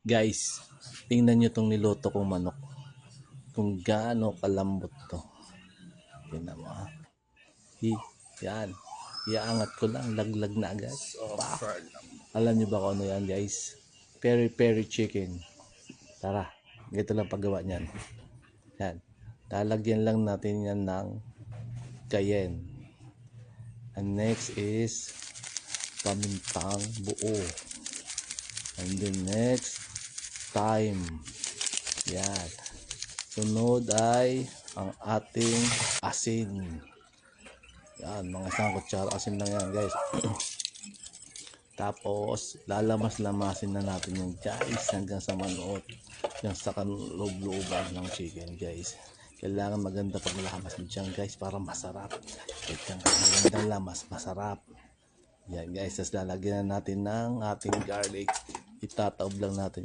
Guys, tingnan nyo tong niluto kong manok. Kung gaano kalambot to. Tingnan mo ha. Yan. Iaangat ko lang. Laglag na agad. Alam nyo ba kung ano yan guys? Peri peri chicken. Tara. Ganito lang paggawa niyan. Yan. Lalagyan lang natin yan ng cayenne. And next is pamintang buo. And then next, thyme. Yan. Sunod ay ang ating asin. Yan, mga isang kutsara asin lang yan guys. Tapos, lalamas-lamasin na natin yung guys hanggang sa manuot. Yung sa loob-looban ng chicken guys. Kailangan maganda paglamas dyan guys para masarap. Magandang lamas, masarap. Yan guys, tapos lalagyan na natin ng ating garlic. Itataob lang natin yan.